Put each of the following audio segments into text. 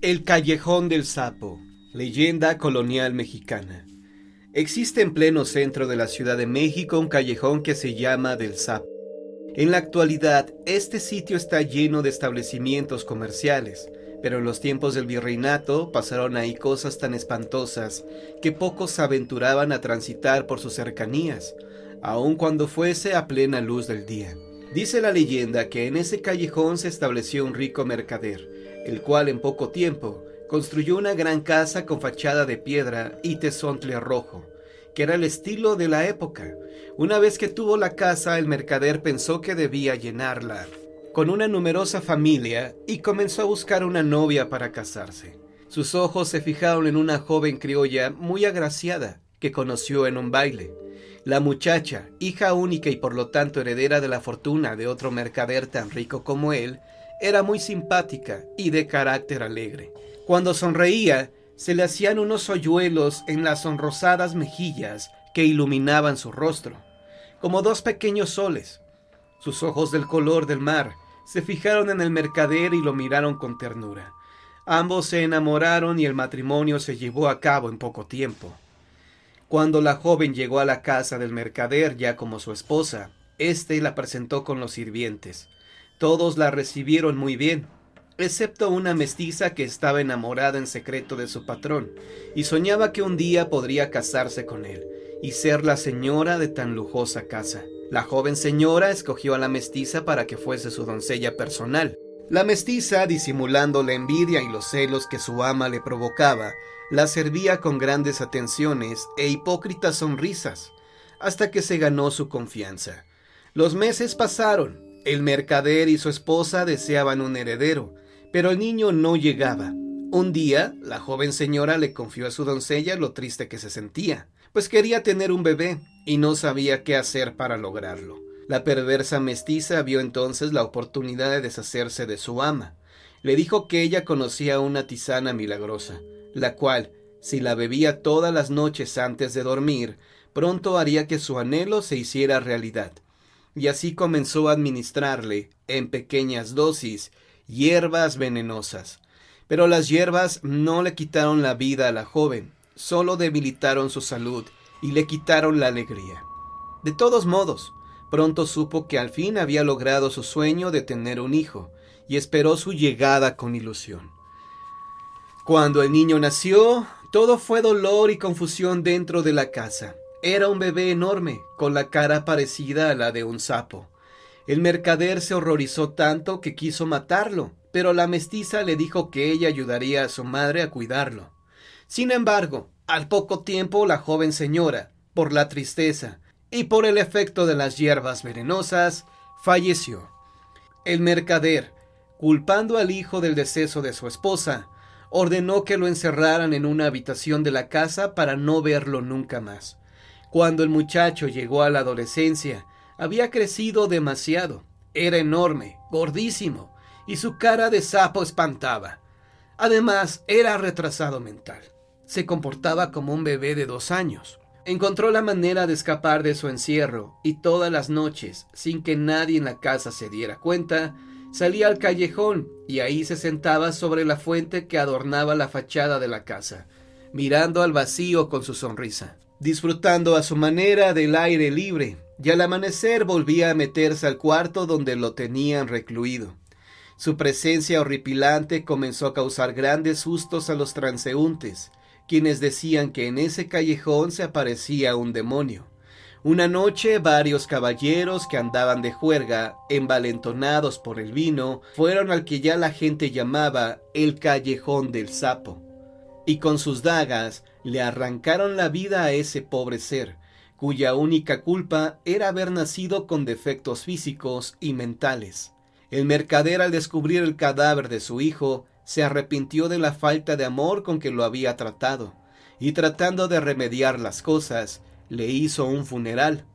El Callejón del Sapo, leyenda colonial mexicana. Existe en pleno centro de la Ciudad de México un callejón que se llama del Sapo. En la actualidad, este sitio está lleno de establecimientos comerciales, pero en los tiempos del virreinato pasaron ahí cosas tan espantosas que pocos se aventuraban a transitar por sus cercanías, aun cuando fuese a plena luz del día. Dice la leyenda que en ese callejón se estableció un rico mercader, el cual en poco tiempo construyó una gran casa con fachada de piedra y tezontle rojo, que era el estilo de la época. Una vez que tuvo la casa, el mercader pensó que debía llenarla con una numerosa familia y comenzó a buscar una novia para casarse. Sus ojos se fijaron en una joven criolla muy agraciada que conoció en un baile. La muchacha, hija única y por lo tanto heredera de la fortuna de otro mercader tan rico como él, era muy simpática y de carácter alegre. Cuando sonreía, se le hacían unos hoyuelos en las sonrosadas mejillas que iluminaban su rostro, como dos pequeños soles. Sus ojos del color del mar se fijaron en el mercader y lo miraron con ternura. Ambos se enamoraron y el matrimonio se llevó a cabo en poco tiempo. Cuando la joven llegó a la casa del mercader ya como su esposa, éste la presentó con los sirvientes. Todos la recibieron muy bien, excepto una mestiza que estaba enamorada en secreto de su patrón y soñaba que un día podría casarse con él y ser la señora de tan lujosa casa. La joven señora escogió a la mestiza para que fuese su doncella personal. La mestiza, disimulando la envidia y los celos que su ama le provocaba, la servía con grandes atenciones e hipócritas sonrisas, hasta que se ganó su confianza. Los meses pasaron. El mercader y su esposa deseaban un heredero, pero el niño no llegaba. Un día, la joven señora le confió a su doncella lo triste que se sentía, pues quería tener un bebé y no sabía qué hacer para lograrlo. La perversa mestiza vio entonces la oportunidad de deshacerse de su ama. Le dijo que ella conocía una tisana milagrosa, la cual, si la bebía todas las noches antes de dormir, pronto haría que su anhelo se hiciera realidad. Y así comenzó a administrarle, en pequeñas dosis, hierbas venenosas. Pero las hierbas no le quitaron la vida a la joven, solo debilitaron su salud y le quitaron la alegría. De todos modos, pronto supo que al fin había logrado su sueño de tener un hijo, y esperó su llegada con ilusión. Cuando el niño nació, todo fue dolor y confusión dentro de la casa. Era un bebé enorme, con la cara parecida a la de un sapo. El mercader se horrorizó tanto que quiso matarlo, pero la mestiza le dijo que ella ayudaría a su madre a cuidarlo. Sin embargo, al poco tiempo la joven señora, por la tristeza y por el efecto de las hierbas venenosas, falleció. El mercader, culpando al hijo del deceso de su esposa, ordenó que lo encerraran en una habitación de la casa para no verlo nunca más. Cuando el muchacho llegó a la adolescencia, había crecido demasiado. Era enorme, gordísimo, y su cara de sapo espantaba. Además, era retrasado mental. Se comportaba como un bebé de 2 años. Encontró la manera de escapar de su encierro, y todas las noches, sin que nadie en la casa se diera cuenta, salía al callejón, y ahí se sentaba sobre la fuente que adornaba la fachada de la casa, mirando al vacío con su sonrisa, disfrutando a su manera del aire libre, y al amanecer volvía a meterse al cuarto donde lo tenían recluido. Su presencia horripilante comenzó a causar grandes sustos a los transeúntes, quienes decían que en ese callejón se aparecía un demonio. Una noche varios caballeros que andaban de juerga, envalentonados por el vino, fueron al que ya la gente llamaba el Callejón del Sapo, y con sus dagas le arrancaron la vida a ese pobre ser, cuya única culpa era haber nacido con defectos físicos y mentales. El mercader, al descubrir el cadáver de su hijo, se arrepintió de la falta de amor con que lo había tratado, y tratando de remediar las cosas, le hizo un funeral,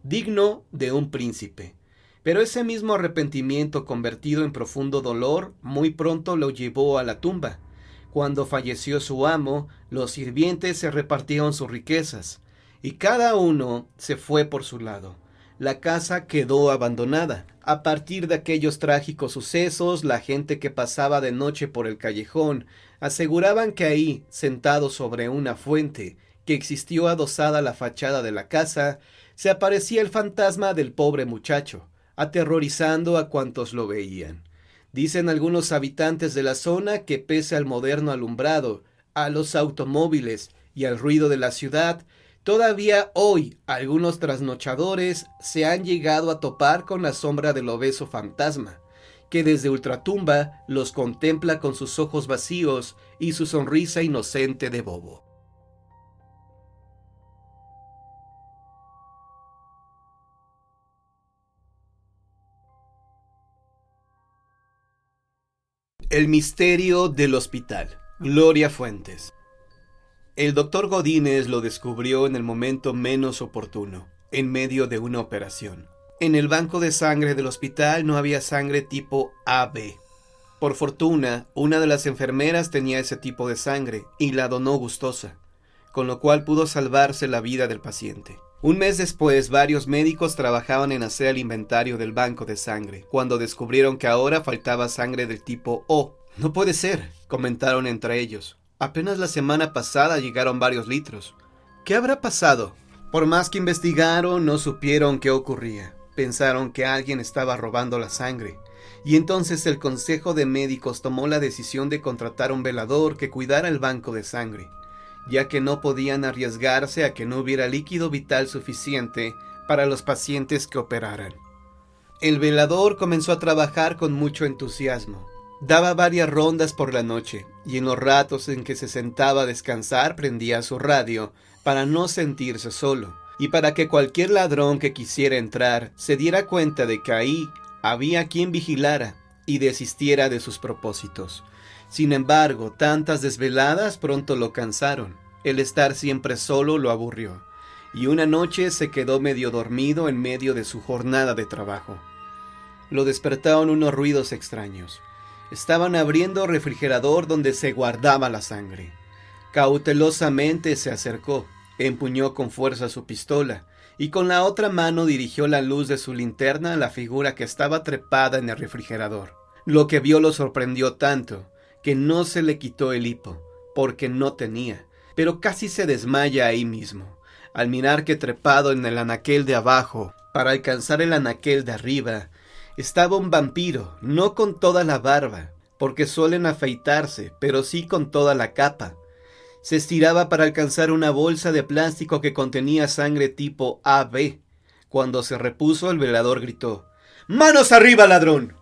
digno de un príncipe. Pero ese mismo arrepentimiento, convertido en profundo dolor, muy pronto lo llevó a la tumba. Cuando falleció su amo, los sirvientes se repartieron sus riquezas, y cada uno se fue por su lado. la casa quedó abandonada. A partir de aquellos trágicos sucesos, la gente que pasaba de noche por el callejón aseguraban que ahí, sentado sobre una fuente que existió adosada a la fachada de la casa, se aparecía el fantasma del pobre muchacho, aterrorizando a cuantos lo veían. Dicen algunos habitantes de la zona que pese al moderno alumbrado, a los automóviles y al ruido de la ciudad, todavía hoy algunos trasnochadores se han llegado a topar con la sombra del obeso fantasma, que desde ultratumba los contempla con sus ojos vacíos y su sonrisa inocente de bobo. El misterio del hospital. Gloria Fuentes. El doctor Godínez lo descubrió en el momento menos oportuno, en medio de una operación. En el banco de sangre del hospital no había sangre tipo AB. Por fortuna, una de las enfermeras tenía ese tipo de sangre y la donó gustosa, con lo cual pudo salvarse la vida del paciente. Un mes después, varios médicos trabajaban en hacer el inventario del banco de sangre, cuando descubrieron que ahora faltaba sangre del tipo O. No puede ser, comentaron entre ellos. Apenas la semana pasada llegaron varios litros. ¿Qué habrá pasado? Por más que investigaron, no supieron qué ocurría. Pensaron que alguien estaba robando la sangre. Y entonces el Consejo de Médicos tomó la decisión de contratar un velador que cuidara el banco de sangre, ya que no podían arriesgarse a que no hubiera líquido vital suficiente para los pacientes que operaran. El velador comenzó a trabajar con mucho entusiasmo. Daba varias rondas por la noche, y en los ratos en que se sentaba a descansar prendía su radio para no sentirse solo, y para que cualquier ladrón que quisiera entrar se diera cuenta de que ahí había quien vigilara y desistiera de sus propósitos. Sin embargo, tantas desveladas pronto lo cansaron. El estar siempre solo lo aburrió, y una noche se quedó medio dormido en medio de su jornada de trabajo. Lo despertaron unos ruidos extraños. Estaban abriendo el refrigerador donde se guardaba la sangre. Cautelosamente se acercó, empuñó con fuerza su pistola, y con la otra mano dirigió la luz de su linterna a la figura que estaba trepada en el refrigerador. Lo que vio lo sorprendió tanto, que no se le quitó el hipo, porque no tenía, pero casi se desmaya ahí mismo, al mirar que trepado en el anaquel de abajo, para alcanzar el anaquel de arriba, estaba un vampiro, no con toda la barba, porque suelen afeitarse, pero sí con toda la capa. Se estiraba para alcanzar una bolsa de plástico que contenía sangre tipo AB. Cuando se repuso, el velador gritó: ¡Manos arriba, ladrón!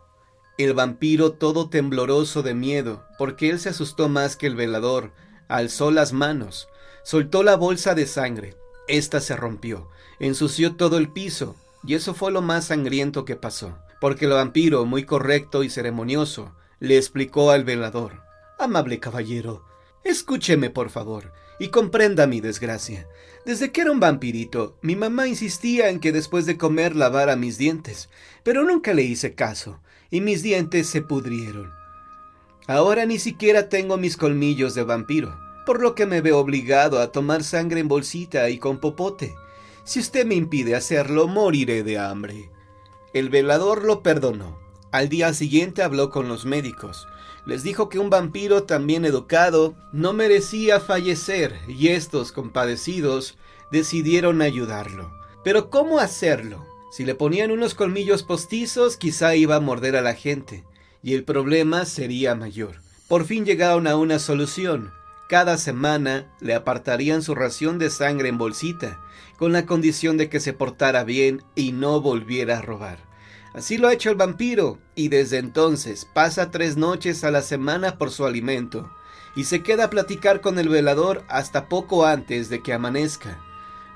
El vampiro, todo tembloroso de miedo, porque él se asustó más que el velador, alzó las manos, soltó la bolsa de sangre. Esta se rompió, ensució todo el piso, y eso fue lo más sangriento que pasó, porque el vampiro, muy correcto y ceremonioso, le explicó al velador: Amable caballero, escúcheme por favor, y comprenda mi desgracia. Desde que era un vampirito, mi mamá insistía en que después de comer lavara mis dientes, pero nunca le hice caso, y mis dientes se pudrieron. Ahora ni siquiera tengo mis colmillos de vampiro, por lo que me veo obligado a tomar sangre en bolsita y con popote. Si usted me impide hacerlo, moriré de hambre. El velador lo perdonó. Al día siguiente habló con los médicos. Les dijo que un vampiro tan bien educado no merecía fallecer, y estos, compadecidos, decidieron ayudarlo. Pero ¿cómo hacerlo? Si le ponían unos colmillos postizos, quizá iba a morder a la gente, y el problema sería mayor. Por fin llegaron a una solución. Cada semana le apartarían su ración de sangre en bolsita, con la condición de que se portara bien y no volviera a robar. Así lo ha hecho el vampiro, y desde entonces pasa 3 noches a la semana por su alimento, y se queda a platicar con el velador hasta poco antes de que amanezca,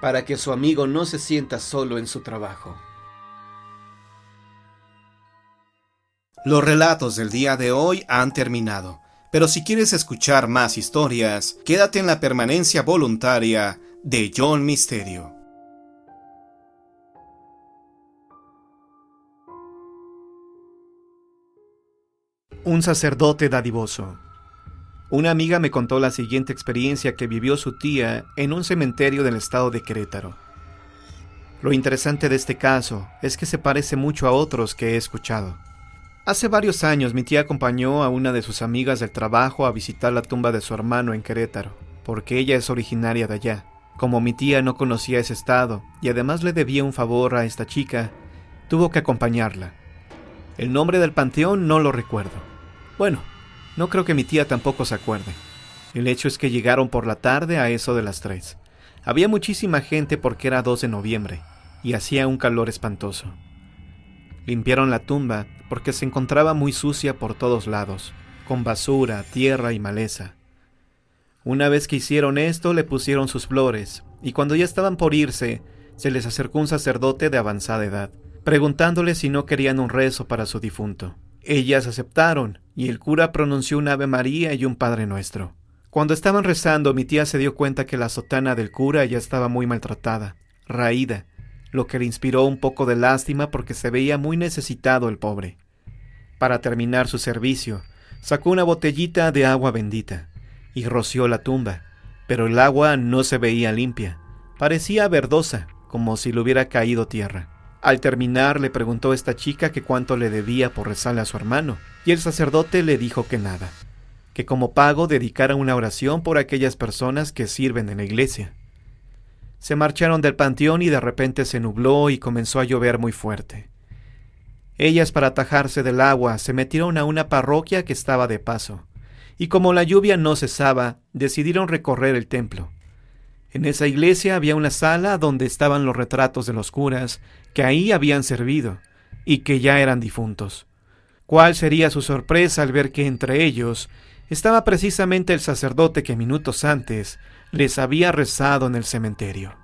para que su amigo no se sienta solo en su trabajo. Los relatos del día de hoy han terminado, pero si quieres escuchar más historias, quédate en la permanencia voluntaria de John Misterio. Un sacerdote dadivoso. Una amiga me contó la siguiente experiencia que vivió su tía en un cementerio del estado de Querétaro. Lo interesante de este caso es que se parece mucho a otros que he escuchado. Hace varios años mi tía acompañó a una de sus amigas del trabajo a visitar la tumba de su hermano en Querétaro, porque ella es originaria de allá. Como mi tía no conocía ese estado y además le debía un favor a esta chica, tuvo que acompañarla. El nombre del panteón no lo recuerdo. Bueno, no creo que mi tía tampoco se acuerde. El hecho es que llegaron por la tarde a eso de las 3. Había muchísima gente porque era 2 de noviembre y hacía un calor espantoso. Limpiaron la tumba porque se encontraba muy sucia por todos lados, con basura, tierra y maleza. Una vez que hicieron esto, le pusieron sus flores, y cuando ya estaban por irse, se les acercó un sacerdote de avanzada edad, preguntándoles si no querían un rezo para su difunto. Ellas aceptaron, y el cura pronunció un Ave María y un Padre Nuestro. Cuando estaban rezando, mi tía se dio cuenta que la sotana del cura ya estaba muy maltratada, raída, lo que le inspiró un poco de lástima porque se veía muy necesitado el pobre. Para terminar su servicio, sacó una botellita de agua bendita y roció la tumba, pero el agua no se veía limpia, parecía verdosa, como si le hubiera caído tierra. Al terminar le preguntó a esta chica que cuánto le debía por rezarle a su hermano, y el sacerdote le dijo que nada, que como pago dedicara una oración por aquellas personas que sirven en la iglesia. Se marcharon del panteón y de repente se nubló y comenzó a llover muy fuerte. Ellas, para atajarse del agua, se metieron a una parroquia que estaba de paso, y como la lluvia no cesaba, decidieron recorrer el templo. En esa iglesia había una sala donde estaban los retratos de los curas que ahí habían servido y que ya eran difuntos. ¿Cuál sería su sorpresa al ver que entre ellos estaba precisamente el sacerdote que minutos antes les había rezado en el cementerio?